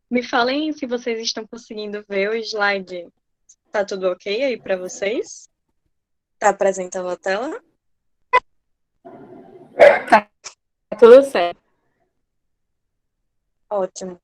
Me falem se vocês estão conseguindo ver o slide. Tá tudo ok aí para vocês? Tá apresentando a tela? Tá tudo certo. Ótimo.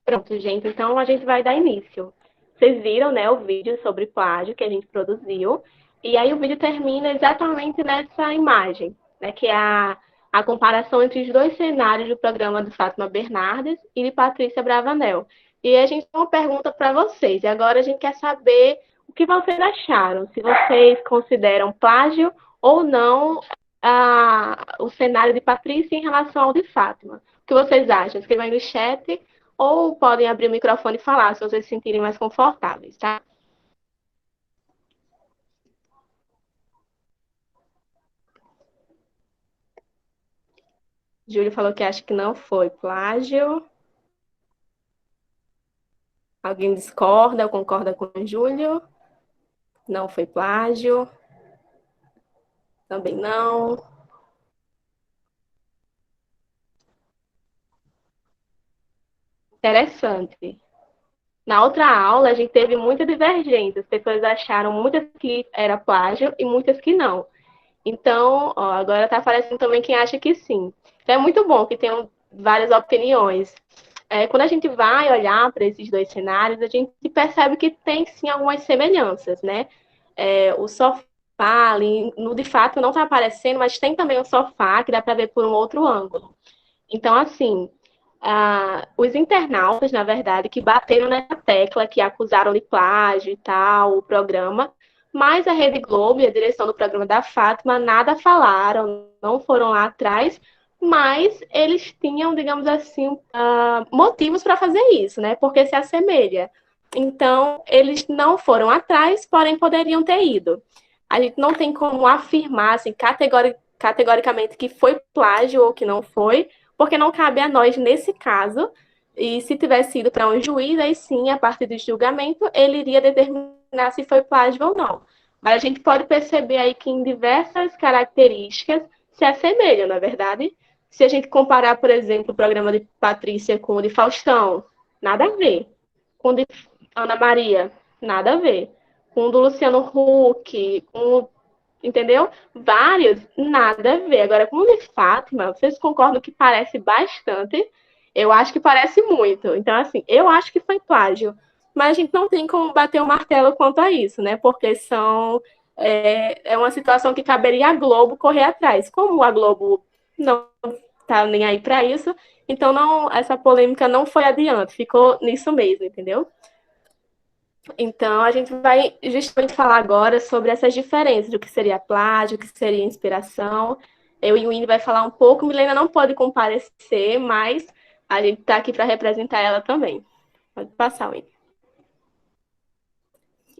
Pronto, gente. Então a gente vai dar início. Vocês viram, né, o vídeo sobre plágio que a gente produziu. E aí o vídeo termina exatamente nessa imagem, né, que é a comparação entre os dois cenários do programa de Fátima Bernardes e de Patrícia Bravanel. E a gente tem uma pergunta para vocês. E agora a gente quer saber o que vocês acharam, se vocês consideram plágio ou não o cenário de Patrícia em relação ao de Fátima. O que vocês acham? Escrevam aí no chat ou podem abrir o microfone e falar, se vocês se sentirem mais confortáveis, tá? Júlio falou que acha que não foi plágio. Alguém discorda ou concorda com o Júlio? Não foi plágio. Também não. Interessante. Na outra aula, a gente teve muita divergência. As pessoas acharam muitas que era plágio e muitas que não. Então, ó, agora está aparecendo também quem acha que sim. Então, é muito bom que tenham várias opiniões. Quando a gente vai olhar para esses dois cenários, a gente percebe que tem sim algumas semelhanças, né? O sofá ali, no de fato não está aparecendo, mas tem também o sofá que dá para ver por um outro ângulo. Então, assim, os internautas, na verdade, que bateram nessa tecla, que acusaram de plágio e tal, o programa, mas a Rede Globo e a direção do programa da Fátima nada falaram, não foram lá atrás, mas eles tinham, digamos assim, motivos para fazer isso, né? Porque se assemelha. Então, eles não foram atrás, porém poderiam ter ido. A gente não tem como afirmar assim, categoricamente que foi plágio ou que não foi, porque não cabe a nós nesse caso. E se tivesse ido para um juiz, aí sim, a partir do julgamento, ele iria determinar se foi plágio ou não. Mas a gente pode perceber aí que em diversas características se assemelham, na é verdade? Se a gente comparar, por exemplo, o programa de Patrícia com o de Faustão, nada a ver. Com o de Ana Maria, nada a ver. Com o do Luciano Huck, com, entendeu? Vários, nada a ver. Agora, com o de Fátima, vocês concordam que parece bastante? Eu acho que parece muito. Então, assim, eu acho que foi plágio. Mas a gente não tem como bater o martelo quanto a isso, né? Porque é uma situação que caberia a Globo correr atrás. Como a Globo não tá nem aí para isso, então não, essa polêmica não foi adiante, ficou nisso mesmo, entendeu? Então, a gente vai justamente falar agora sobre essas diferenças, do que seria plágio, o que seria inspiração. Eu e o Winnie vai falar um pouco, Milena não pode comparecer, mas a gente está aqui para representar ela também. Pode passar, Winnie.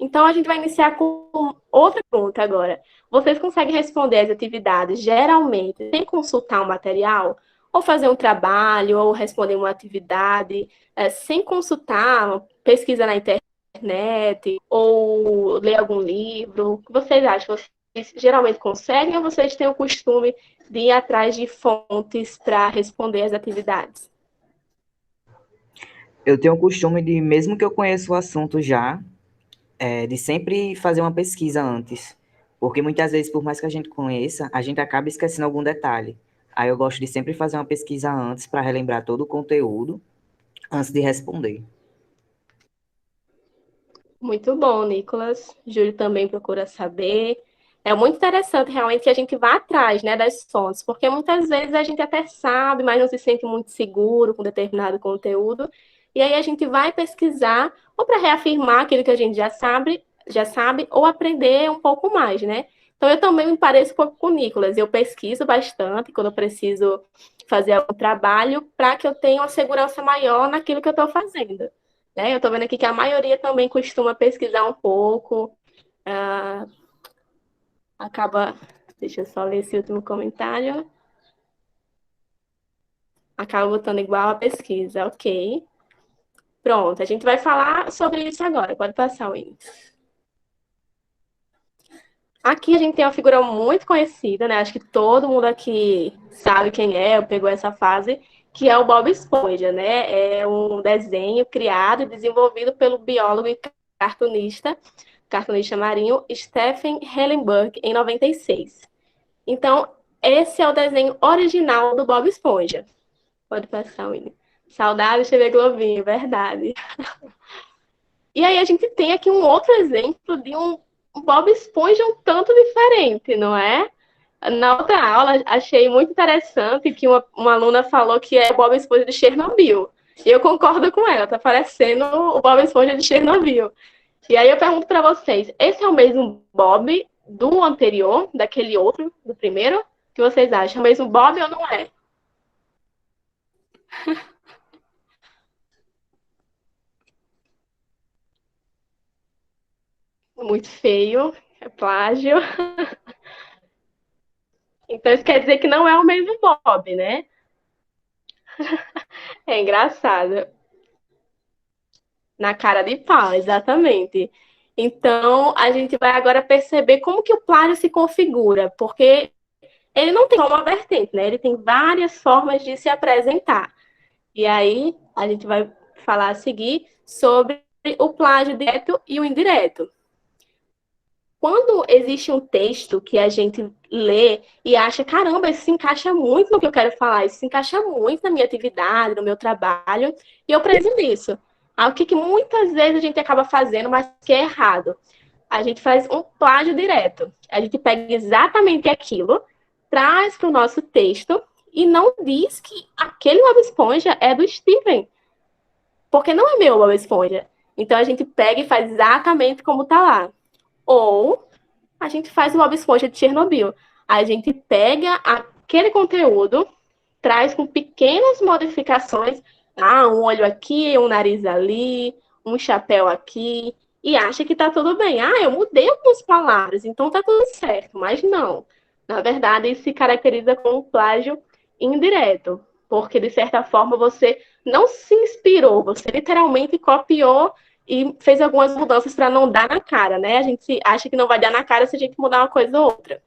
Então, a gente vai iniciar com outra pergunta agora. Vocês conseguem responder as atividades geralmente sem consultar o material? Ou fazer um trabalho, ou responder uma atividade sem consultar, pesquisa na internet, ou ler algum livro? O que vocês acham? Vocês geralmente conseguem ou vocês têm o costume de ir atrás de fontes para responder as atividades? Eu tenho o costume de, mesmo que eu conheça o assunto já, de sempre fazer uma pesquisa antes. Porque muitas vezes, por mais que a gente conheça, a gente acaba esquecendo algum detalhe. Aí eu gosto de sempre fazer uma pesquisa antes para relembrar todo o conteúdo antes de responder. Muito bom, Nicolas. Júlio também procura saber. É muito interessante realmente que a gente vá atrás, né, das fontes, porque muitas vezes a gente até sabe, mas não se sente muito seguro com determinado conteúdo. E aí a gente vai pesquisar ou para reafirmar aquilo que a gente já sabe, ou aprender um pouco mais, né? Então eu também me pareço um pouco com o Nicolas. Eu pesquiso bastante quando eu preciso fazer algum trabalho para que eu tenha uma segurança maior naquilo que eu estou fazendo. Eu estou vendo aqui que a maioria também costuma pesquisar um pouco, ah, acaba. Deixa eu só ler esse último comentário. Acaba botando igual a pesquisa, ok. Pronto, a gente vai falar sobre isso agora. Pode passar, Winnie. Aqui a gente tem uma figura muito conhecida, né? Acho que todo mundo aqui sabe quem é, pegou essa fase, que é o Bob Esponja, né? É um desenho criado e desenvolvido pelo biólogo e cartunista marinho Stephen Hillenburg, em 96. Então, esse é o desenho original do Bob Esponja. Pode passar, Winnie. Saudades TV Globinho, verdade. E aí a gente tem aqui um outro exemplo de um Bob Esponja um tanto diferente, não é? Na outra aula, achei muito interessante que uma aluna falou que é o Bob Esponja de Chernobyl. E eu concordo com ela, tá parecendo o Bob Esponja de Chernobyl. E aí eu pergunto para vocês, esse é o mesmo Bob do anterior, daquele outro, do primeiro? O que vocês acham? É o mesmo Bob ou não é? Muito feio, é plágio. Então isso quer dizer que não é o mesmo Bob, né? É engraçado. Na cara de pau, exatamente. Então, a gente vai agora perceber como que o plágio se configura, porque ele não tem só uma vertente, né? Ele tem várias formas de se apresentar. E aí, a gente vai falar a seguir sobre o plágio direto e o indireto. Quando existe um texto que a gente lê e acha, caramba, isso se encaixa muito no que eu quero falar, isso se encaixa muito na minha atividade, no meu trabalho, e eu preciso disso. O que muitas vezes a gente acaba fazendo, mas que é errado. A gente faz um plágio direto. A gente pega exatamente aquilo, traz para o nosso texto e não diz que aquele Bob Esponja é do Steven, porque não é meu Bob Esponja. Então a gente pega e faz exatamente como está lá. Ou a gente faz o Bob Esponja de Chernobyl. A gente pega aquele conteúdo, traz com pequenas modificações, um olho aqui, um nariz ali, um chapéu aqui, e acha que tá tudo bem. Eu mudei algumas palavras, então tá tudo certo, mas não. Na verdade, isso se caracteriza como plágio indireto, porque de certa forma você não se inspirou, você literalmente copiou e fez algumas mudanças para não dar na cara, né? A gente acha que não vai dar na cara se a gente mudar uma coisa ou outra.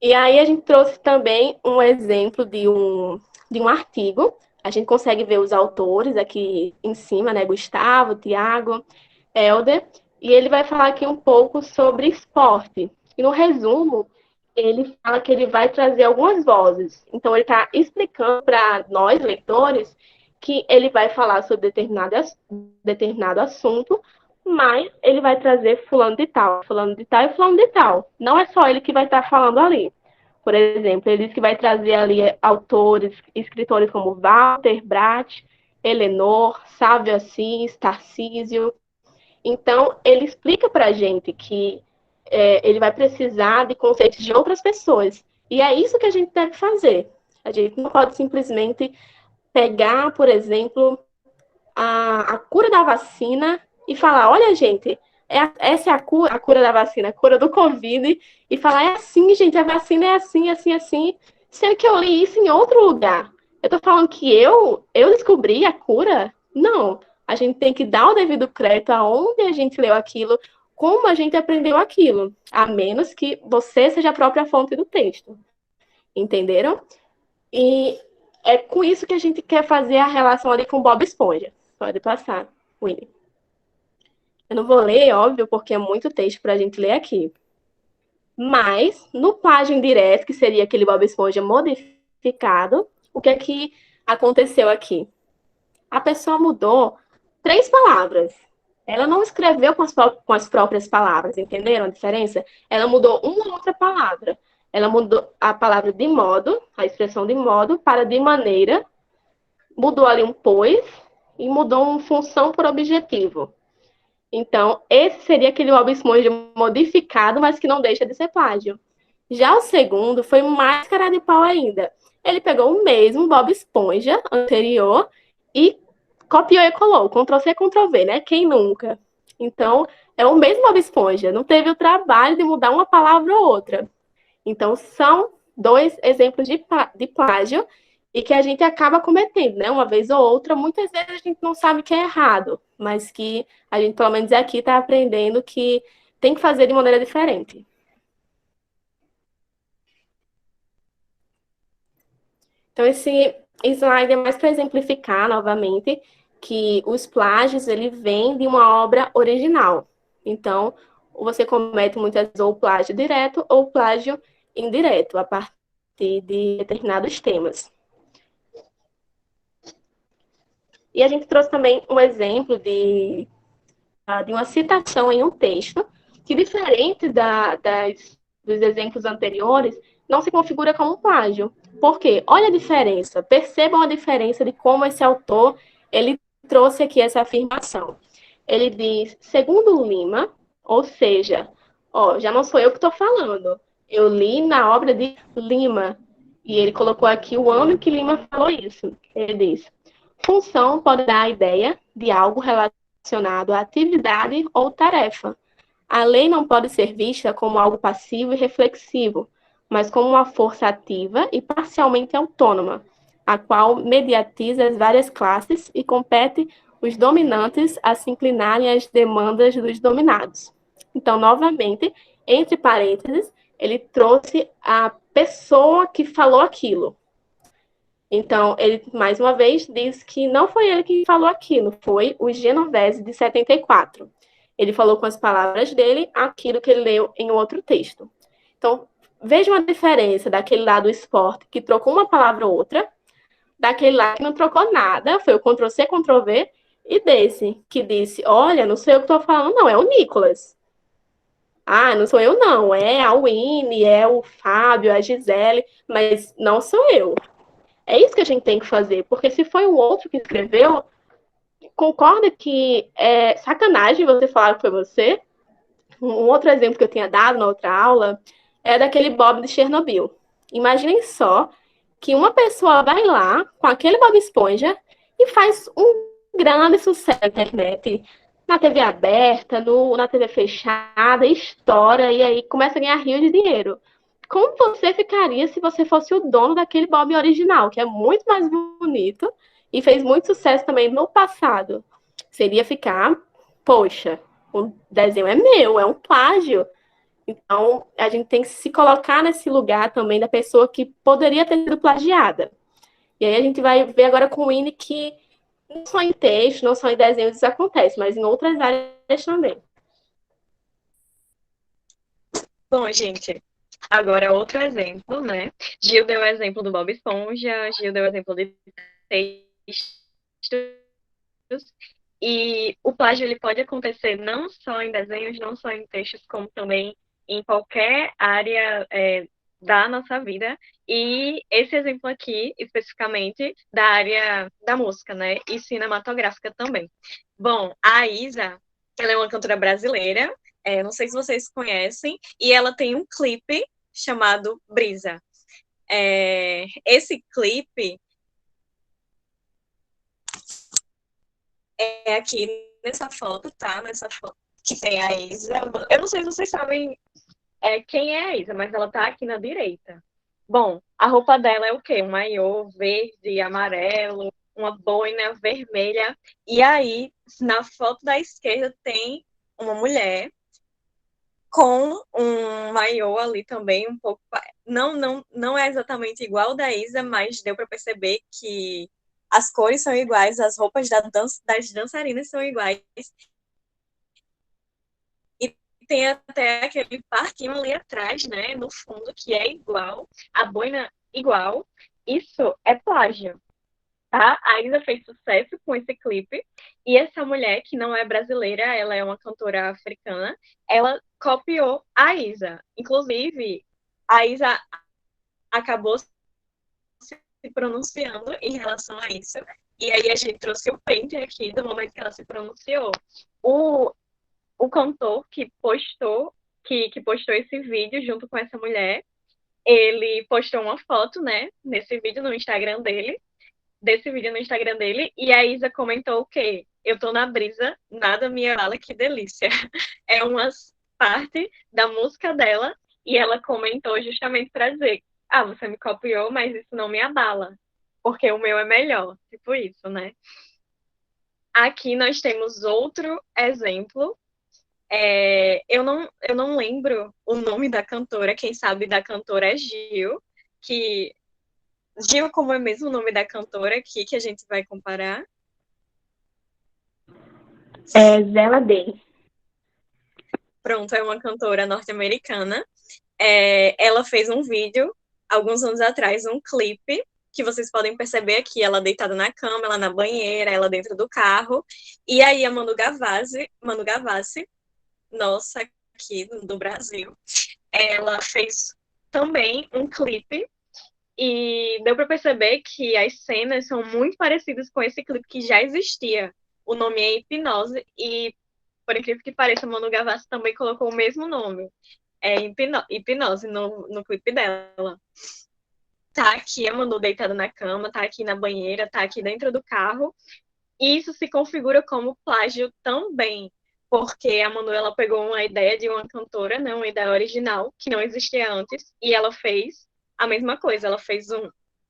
E aí a gente trouxe também um exemplo de um artigo. A gente consegue ver os autores aqui em cima, né? Gustavo, Tiago, Helder. E ele vai falar aqui um pouco sobre esporte. E no resumo, ele fala que ele vai trazer algumas vozes. Então, ele está explicando para nós, leitores, que ele vai falar sobre determinado assunto, mas ele vai trazer fulano de tal e fulano de tal. Não é só ele que vai estar falando ali. Por exemplo, ele diz que vai trazer ali autores, escritores como Walter Bratt, Eleanor, Sávio Assis, Tarcísio. Então, ele explica para a gente que ele vai precisar de conceitos de outras pessoas. E é isso que a gente deve fazer. A gente não pode simplesmente pegar, por exemplo, a cura da vacina e falar, olha, gente, essa é a cura da vacina, a cura do Covid, e falar, é assim, gente, a vacina é assim, assim, assim, sendo que eu li isso em outro lugar. Eu tô falando que eu descobri a cura? Não. A gente tem que dar o devido crédito aonde a gente leu aquilo, como a gente aprendeu aquilo, a menos que você seja a própria fonte do texto. Entenderam? E é com isso que a gente quer fazer a relação ali com Bob Esponja. Pode passar, Winnie. Eu não vou ler, óbvio, porque é muito texto para a gente ler aqui. Mas, no plágio indireto, que seria aquele Bob Esponja modificado, o que é que aconteceu aqui? A pessoa mudou 3 palavras. Ela não escreveu com as próprias palavras, entenderam a diferença? Ela mudou uma ou outra palavra. Ela mudou a palavra de modo, a expressão de modo, para de maneira, mudou ali um pois e mudou uma função por objetivo. Então, esse seria aquele Bob Esponja modificado, mas que não deixa de ser plágio. Já o segundo foi mais cara de pau ainda. Ele pegou o mesmo Bob Esponja anterior e copiou e colou. Ctrl-C, Ctrl-V, né? Quem nunca? Então, é o mesmo Bob Esponja. Não teve o trabalho de mudar uma palavra ou outra. Então, são 2 exemplos de plágio e que a gente acaba cometendo, né? Uma vez ou outra, muitas vezes a gente não sabe que é errado, mas que a gente, pelo menos aqui, está aprendendo que tem que fazer de maneira diferente. Então, esse slide é mais para exemplificar novamente que os plágios ele vem de uma obra original. Então, você comete muitas vezes ou plágio direto ou plágio indireto, a partir de determinados temas. E a gente trouxe também um exemplo de uma citação em um texto, que diferente dos exemplos anteriores, não se configura como plágio. Por quê? Olha a diferença, percebam a diferença de como esse autor ele trouxe aqui essa afirmação. Ele diz, segundo Lima, ou seja, já não sou eu que estou falando, eu li na obra de Lima, e ele colocou aqui o ano que Lima falou isso. Ele diz, função pode dar a ideia de algo relacionado à atividade ou tarefa. A lei não pode ser vista como algo passivo e reflexivo, mas como uma força ativa e parcialmente autônoma, a qual mediatiza as várias classes e compete os dominantes a se inclinarem às demandas dos dominados. Então, novamente, entre parênteses, ele trouxe a pessoa que falou aquilo. Então, ele, mais uma vez, diz que não foi ele que falou aquilo, foi o Genovese de 74. Ele falou com as palavras dele aquilo que ele leu em outro texto. Então, vejam a diferença daquele lá do esporte, que trocou uma palavra ou outra, daquele lá que não trocou nada, foi o Ctrl-C, Ctrl-V, e desse, que disse, olha, não sou eu que estou falando, não, é o Nicolas. Ah, não sou eu, não, é a Winnie, é o Fábio, a Gisele, mas não sou eu. É isso que a gente tem que fazer, porque se foi um outro que escreveu, concorda que é sacanagem você falar que foi você? Um outro exemplo que eu tinha dado na outra aula é daquele Bob de Chernobyl. Imaginem só que uma pessoa vai lá com aquele Bob Esponja e faz um grande sucesso na internet, na TV aberta, na TV fechada, estoura e aí começa a ganhar rios de dinheiro. Como você ficaria se você fosse o dono daquele Bob original, que é muito mais bonito e fez muito sucesso também no passado? Seria ficar, poxa, o desenho é meu, é um plágio. Então, a gente tem que se colocar nesse lugar também da pessoa que poderia ter sido plagiada. E aí a gente vai ver agora com o Winnie que não só em texto, não só em desenhos isso acontece, mas em outras áreas também. Bom, gente, agora outro exemplo, né? Gil deu o exemplo do Bob Esponja, Gil deu o exemplo de textos. E o plágio ele pode acontecer não só em desenhos, não só em textos, como também em qualquer área da nossa vida. E esse exemplo aqui, especificamente, da área da música, né? E cinematográfica também. Bom, a Isa, ela é uma cantora brasileira, não sei se vocês conhecem, e ela tem um clipe chamado Brisa. Esse clipe é aqui nessa foto, tá? Nessa foto que tem a Isa. Eu não sei se vocês sabem quem é a Isa, mas ela tá aqui na direita. Bom, a roupa dela é o quê? Um maiô verde e amarelo, uma boina vermelha. E aí, na foto da esquerda, tem uma mulher com um maiô ali também, um pouco. Não é exatamente igual da Isa, mas deu para perceber que as cores são iguais, as roupas das dançarinas são iguais. E tem até aquele parquinho ali atrás, né, no fundo, que é igual, a boina igual. Isso é plágio, tá? A Isa fez sucesso com esse clipe. E essa mulher, que não é brasileira, ela é uma cantora africana, ela copiou a Isa. Inclusive, a Isa acabou se pronunciando em relação a isso. E aí a gente trouxe o print aqui do momento que ela se pronunciou. O cantor que postou esse vídeo junto com essa mulher, ele postou uma foto, né, desse vídeo no Instagram dele, e a Isa comentou o quê? Eu tô na brisa, nada me abala, que delícia. É uma parte da música dela, e ela comentou justamente para dizer, você me copiou, mas isso não me abala, porque o meu é melhor, tipo isso, né? Aqui nós temos outro exemplo Eu não lembro o nome da cantora, quem sabe da cantora é Gil, que Gil, como é mesmo o nome da cantora aqui que a gente vai comparar? É Zella Day. Pronto, é uma cantora norte-americana. Ela fez um vídeo, alguns anos atrás, um clipe, que vocês podem perceber aqui, ela deitada na cama, ela na banheira, ela dentro do carro. E aí a Manu Gavassi, nossa, aqui do Brasil, ela fez também um clipe e deu para perceber que as cenas são muito parecidas com esse clipe que já existia. O nome é Hipnose e, por incrível que pareça, a Manu Gavassi também colocou o mesmo nome. Hipnose no clipe dela. Tá aqui a Manu deitada na cama, tá aqui na banheira, tá aqui dentro do carro. E isso se configura como plágio também, porque a Manu ela pegou uma ideia de uma cantora, né, uma ideia original, que não existia antes, e ela fez a mesma coisa. Ela fez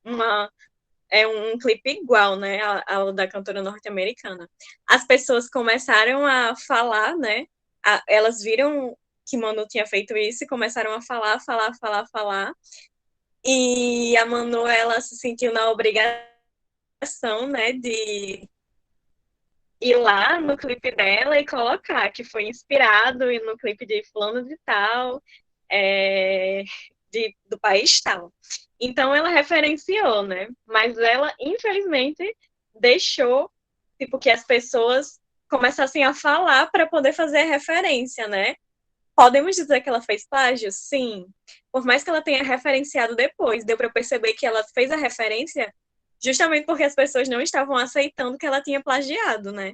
uma, um clipe igual, né, ao da cantora norte-americana. As pessoas começaram a falar, né, elas viram que Manu tinha feito isso e começaram a falar. E a Manu, ela se sentiu na obrigação, né, de ir lá no clipe dela e colocar que foi inspirado no clipe de fulano de tal, é, do país tal. Então ela referenciou, né? Mas ela, infelizmente, deixou tipo, que as pessoas começassem a falar para poder fazer referência, né? Podemos dizer que ela fez plágio? Sim. Por mais que ela tenha referenciado depois, deu para perceber que ela fez a referência justamente porque as pessoas não estavam aceitando que ela tinha plagiado, né?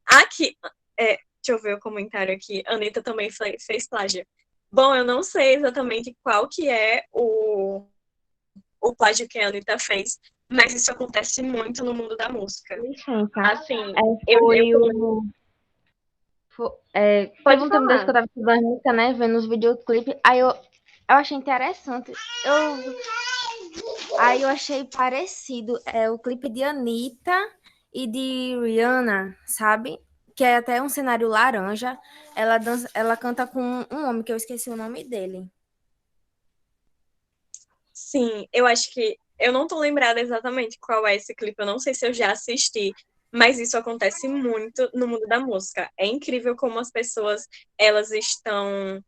Aqui, deixa eu ver o comentário aqui. Anitta também fez plágio. Bom, eu não sei exatamente qual que é o plágio que a Anitta fez, mas isso acontece muito no mundo da música. Licença. Assim, Foi o. Pode Teve um tempo desse que eu falar. tava estudando música, né? Vendo os videoclipes. Aí eu achei interessante. Aí eu achei parecido. É o clipe de Anitta e de Rihanna, sabe? Que é até um cenário laranja. Ela dança, ela canta com um homem que eu esqueci o nome dele. Sim, eu acho que. Eu não tô lembrada exatamente qual é esse clipe, eu não sei se eu já assisti, mas isso acontece muito no mundo da música. É incrível como as pessoas elas estão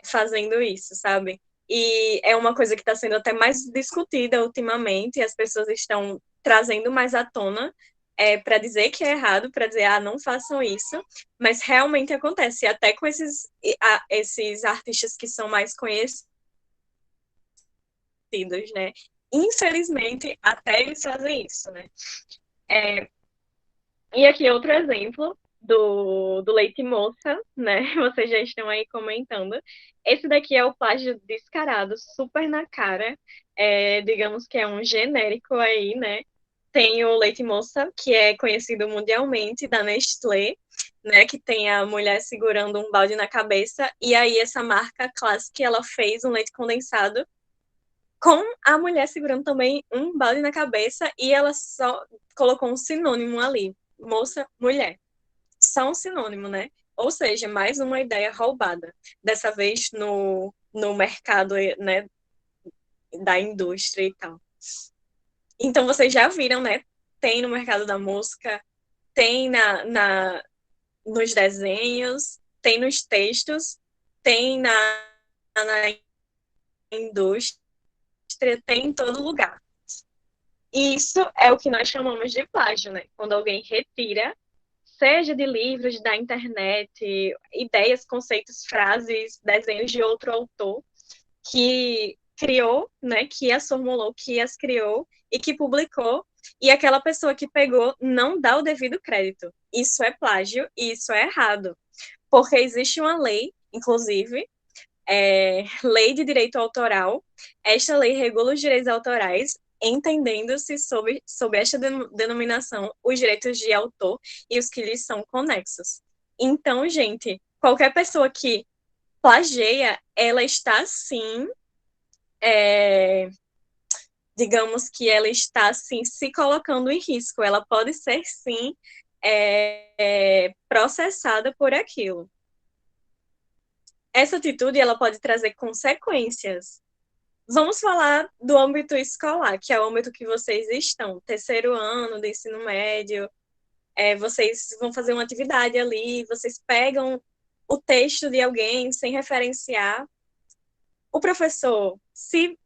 fazendo isso, sabe? E é uma coisa que está sendo até mais discutida ultimamente, e as pessoas estão trazendo mais à tona para dizer que é errado, para dizer, não façam isso, mas realmente acontece, até com esses artistas que são mais conhecidos, né? Infelizmente, até eles fazem isso, né? E aqui outro exemplo do Leite Moça, né? Vocês já estão aí comentando. Esse daqui é o plágio descarado, super na cara. Digamos que é um genérico aí, né? Tem o Leite Moça, que é conhecido mundialmente, da Nestlé, né? Que tem a mulher segurando um balde na cabeça. E aí essa marca Classic, ela fez um leite condensado com a mulher segurando também um balde na cabeça e ela só colocou um sinônimo ali, moça, mulher. Só um sinônimo, né? Ou seja, mais uma ideia roubada. Dessa vez no mercado, né, da indústria e tal. Então, vocês já viram, né? Tem no mercado da música, tem nos desenhos, tem nos textos, tem na indústria, tem em todo lugar. Isso é o que nós chamamos de plágio, né? Quando alguém retira, seja de livros da internet, ideias, conceitos, frases, desenhos de outro autor que criou, né? Que as formulou, que as criou e que publicou, e aquela pessoa que pegou não dá o devido crédito. Isso é plágio e isso é errado. Porque existe uma lei, inclusive, Lei de Direito Autoral. Esta lei regula os direitos autorais, entendendo-se sob esta denominação os direitos de autor e os que lhes são conexos. Então, gente, qualquer pessoa que plageia, ela está sim, digamos que ela está sim se colocando em risco. Ela pode ser sim processada por aquilo. Essa atitude ela pode trazer consequências. Vamos falar do âmbito escolar, que é o âmbito que vocês estão, terceiro ano do ensino médio, vocês vão fazer uma atividade ali, vocês pegam o texto de alguém sem referenciar. O professor, se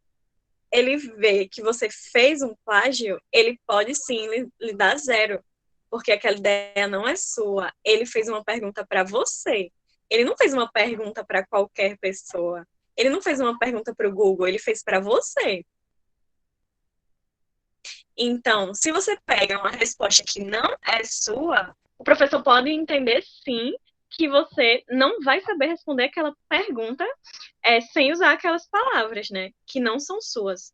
ele vê que você fez um plágio, ele pode sim lhe dar 0, porque aquela ideia não é sua. Ele fez uma pergunta para você. Ele não fez uma pergunta para qualquer pessoa. Ele não fez uma pergunta para o Google, ele fez para você. Então, se você pega uma resposta que não é sua, o professor pode entender, sim, que você não vai saber responder aquela pergunta sem usar aquelas palavras, né, que não são suas.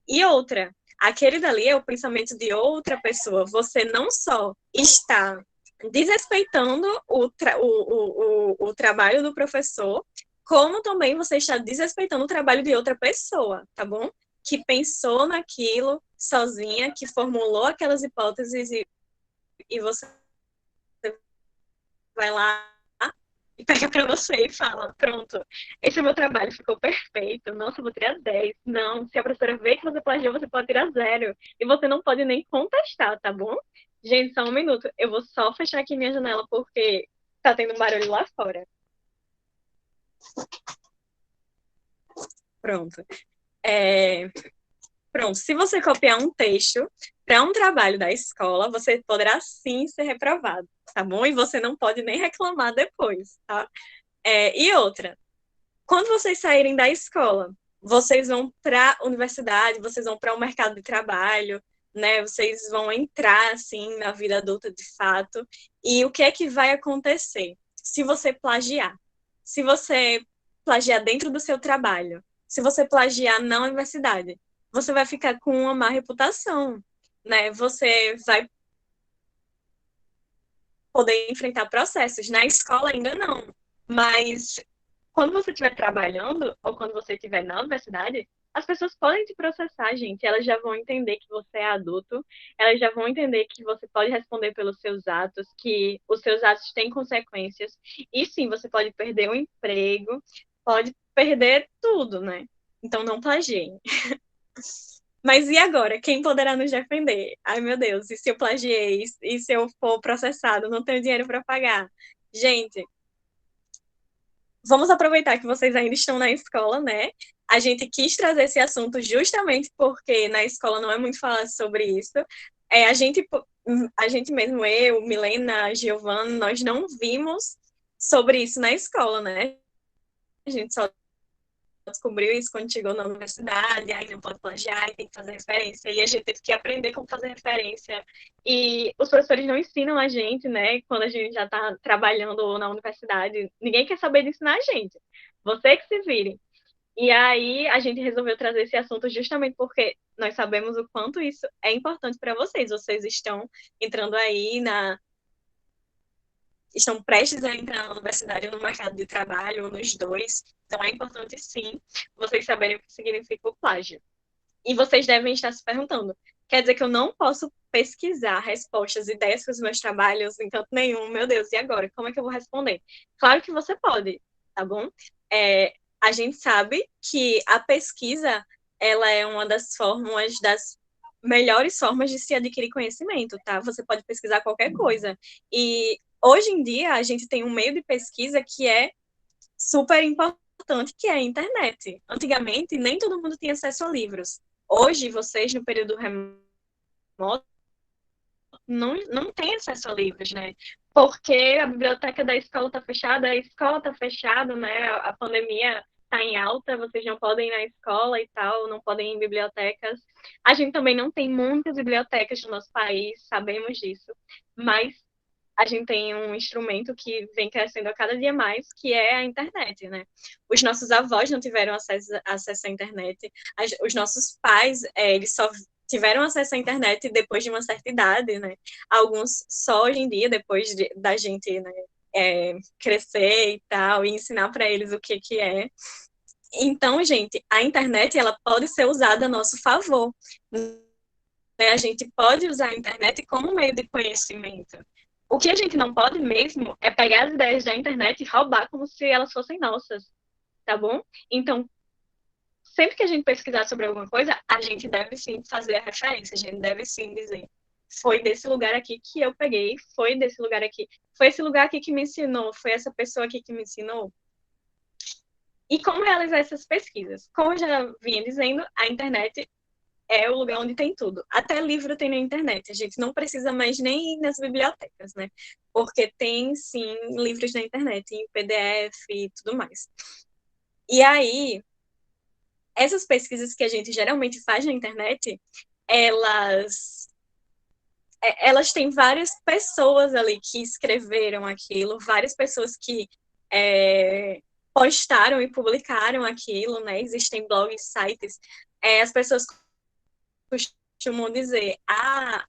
E outra, aquele dali é o pensamento de outra pessoa. Você não só está desrespeitando o trabalho do professor, como também você está desrespeitando o trabalho de outra pessoa, tá bom? Que pensou naquilo sozinha, que formulou aquelas hipóteses e você vai lá e pega para você e fala, pronto, esse é o meu trabalho, ficou perfeito, nossa, eu vou tirar 10. Não, se a professora vê que você plagiou, você pode tirar 0. E você não pode nem contestar, tá bom? Gente, só um minuto, eu vou só fechar aqui minha janela porque tá tendo um barulho lá fora. Pronto. Pronto, se você copiar um texto para um trabalho da escola, você poderá sim ser reprovado, tá bom? E você não pode nem reclamar depois, tá? E outra, quando vocês saírem da escola, vocês vão para a universidade, vocês vão para o mercado de trabalho, né? Vocês vão entrar, assim, na vida adulta de fato. E o que é que vai acontecer? Se você plagiar. Se você plagiar dentro do seu trabalho, se você plagiar na universidade, você vai ficar com uma má reputação, né? Você vai poder enfrentar processos. Na escola ainda não, mas quando você estiver trabalhando ou quando você estiver na universidade, as pessoas podem te processar, gente. Elas já vão entender que você é adulto, elas já vão entender que você pode responder pelos seus atos, que os seus atos têm consequências. E sim, você pode perder o emprego, pode perder tudo, né? Então não plagiem. Mas e agora? Quem poderá nos defender? Ai, meu Deus, e se eu plagiei? E se eu for processado? Não tenho dinheiro para pagar? Gente, vamos aproveitar que vocês ainda estão na escola, né? A gente quis trazer esse assunto justamente porque na escola não é muito falado sobre isso. A gente mesmo, eu, Milena, Giovana, nós não vimos sobre isso na escola, né? A gente só descobriu isso quando chegou na universidade, aí não pode plagiar, tem que fazer referência, e a gente teve que aprender como fazer referência. E os professores não ensinam a gente, né, quando a gente já está trabalhando na universidade, ninguém quer saber de ensinar a gente, você que se vire. E aí a gente resolveu trazer esse assunto justamente porque nós sabemos o quanto isso é importante para vocês. Vocês estão entrando aí estão prestes a entrar na universidade ou no mercado de trabalho, ou nos dois. Então, é importante, sim, vocês saberem o que significa o plágio. E vocês devem estar se perguntando, quer dizer que eu não posso pesquisar respostas, ideias para os meus trabalhos em canto nenhum? Meu Deus, e agora? Como é que eu vou responder? Claro que você pode, tá bom? A gente sabe que a pesquisa, ela é uma das melhores formas de se adquirir conhecimento, tá? Você pode pesquisar qualquer coisa. E hoje em dia, a gente tem um meio de pesquisa que é super importante, que é a internet. Antigamente, nem todo mundo tinha acesso a livros. Hoje, vocês, no período remoto, não têm acesso a livros, né? Porque a biblioteca da escola está fechada, a escola está fechada, né? A pandemia está em alta, vocês não podem ir na escola e tal, não podem ir em bibliotecas. A gente também não tem muitas bibliotecas no nosso país, sabemos disso, mas a gente tem um instrumento que vem crescendo a cada dia mais, que é a internet, né? Os nossos avós não tiveram acesso à internet, os nossos pais, eles só tiveram acesso à internet depois de uma certa idade, né? Alguns só hoje em dia, depois da gente, né, crescer e tal, e ensinar para eles o que é. Então, gente, a internet, ela pode ser usada a nosso favor, né? A gente pode usar a internet como meio de conhecimento. O que a gente não pode mesmo é pegar as ideias da internet e roubar como se elas fossem nossas, tá bom? Então, sempre que a gente pesquisar sobre alguma coisa, a gente deve sim fazer a referência, a gente deve sim dizer. Foi desse lugar aqui que eu peguei, foi desse lugar aqui. Foi esse lugar aqui que me ensinou, foi essa pessoa aqui que me ensinou. E como realizar essas pesquisas? Como eu já vinha dizendo, a internet é o lugar onde tem tudo. Até livro tem na internet. A gente não precisa mais nem ir nas bibliotecas, né? Porque tem, sim, livros na internet, em PDF e tudo mais. E aí, essas pesquisas que a gente geralmente faz na internet, elas têm várias pessoas ali que escreveram aquilo, várias pessoas que postaram e publicaram aquilo, né? Existem blogs, sites. As pessoas costumam dizer, a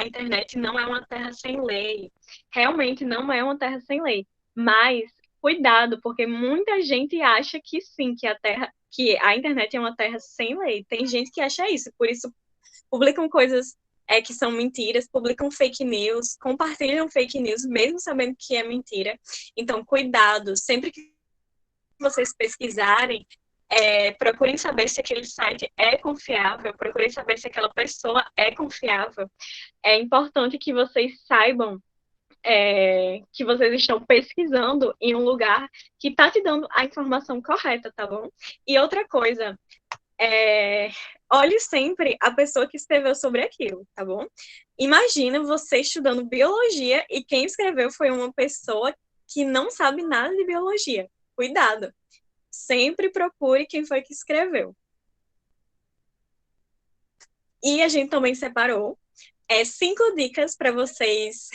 internet não é uma terra sem lei. Realmente não é uma terra sem lei. Mas cuidado, porque muita gente acha que sim, que a internet é uma terra sem lei. Tem gente que acha isso, por isso publicam coisas que são mentiras, publicam fake news, compartilham fake news, mesmo sabendo que é mentira. Então, cuidado, sempre que vocês pesquisarem, procurem saber se aquele site é confiável, procurem saber se aquela pessoa é confiável. É importante que vocês saibam que vocês estão pesquisando em um lugar que está te dando a informação correta, tá bom? E outra coisa, olhe sempre a pessoa que escreveu sobre aquilo, tá bom? Imagina você estudando biologia e quem escreveu foi uma pessoa que não sabe nada de biologia. Cuidado! Sempre procure quem foi que escreveu. E a gente também separou 5 dicas para vocês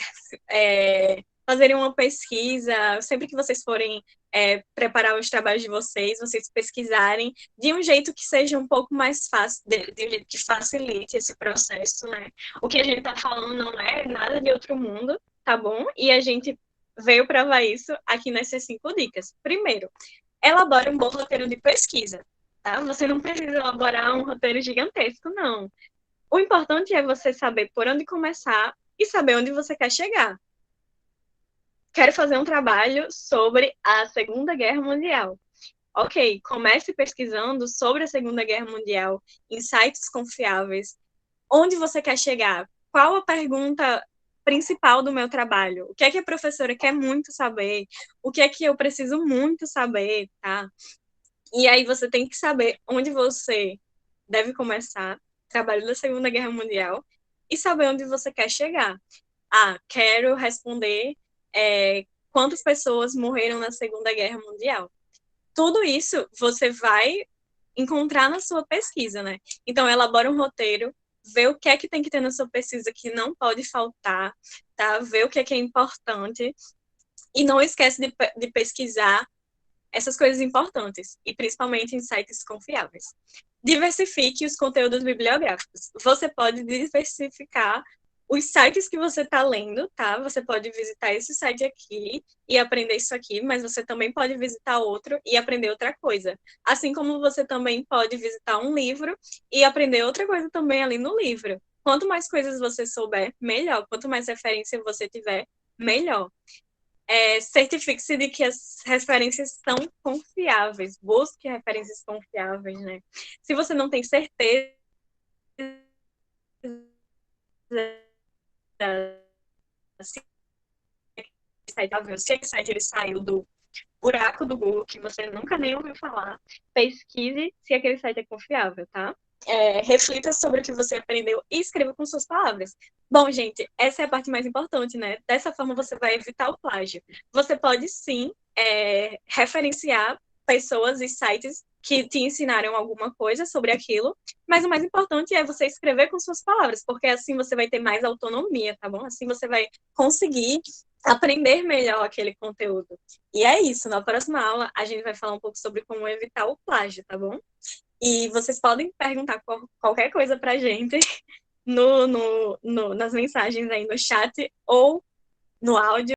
fazerem uma pesquisa, sempre que vocês forem preparar os trabalhos de vocês pesquisarem de um jeito que seja um pouco mais fácil, de um jeito que facilite esse processo, né? O que a gente está falando não é nada de outro mundo, tá bom? E a gente veio provar isso aqui nessas 5 dicas. Primeiro, elabore um bom roteiro de pesquisa, tá? Você não precisa elaborar um roteiro gigantesco, não. O importante é você saber por onde começar e saber onde você quer chegar. Quero fazer um trabalho sobre a Segunda Guerra Mundial. Ok, comece pesquisando sobre a Segunda Guerra Mundial em sites confiáveis. Onde você quer chegar? Qual a pergunta principal do meu trabalho? O que é que a professora quer muito saber? O que é que eu preciso muito saber, tá? E aí você tem que saber onde você deve começar, trabalho da Segunda Guerra Mundial, e saber onde você quer chegar. Quero responder quantas pessoas morreram na Segunda Guerra Mundial. Tudo isso você vai encontrar na sua pesquisa, né? Então, elabora um roteiro, vê o que é que tem que ter na sua pesquisa que não pode faltar, tá? Vê o que é importante e não esquece de pesquisar essas coisas importantes, e principalmente em sites confiáveis. Diversifique os conteúdos bibliográficos. Você pode diversificar os sites que você está lendo, tá? Você pode visitar esse site aqui e aprender isso aqui, mas você também pode visitar outro e aprender outra coisa. Assim como você também pode visitar um livro e aprender outra coisa também ali no livro. Quanto mais coisas você souber, melhor. Quanto mais referência você tiver, melhor. Certifique-se de que as referências são confiáveis. Busque referências confiáveis, né? Se você não tem certeza se esse site ele saiu do buraco do Google, que você nunca nem ouviu falar, pesquise se aquele site é confiável, tá? Reflita sobre o que você aprendeu e escreva com suas palavras. Bom, gente, essa é a parte mais importante, né? Dessa forma você vai evitar o plágio. Você pode sim referenciar pessoas e sites que te ensinaram alguma coisa sobre aquilo, mas o mais importante é você escrever com suas palavras, porque assim você vai ter mais autonomia, tá bom? Assim você vai conseguir aprender melhor aquele conteúdo. E é isso, na próxima aula a gente vai falar um pouco sobre como evitar o plágio, tá bom? E vocês podem perguntar qualquer coisa pra gente nas mensagens aí no chat ou no áudio.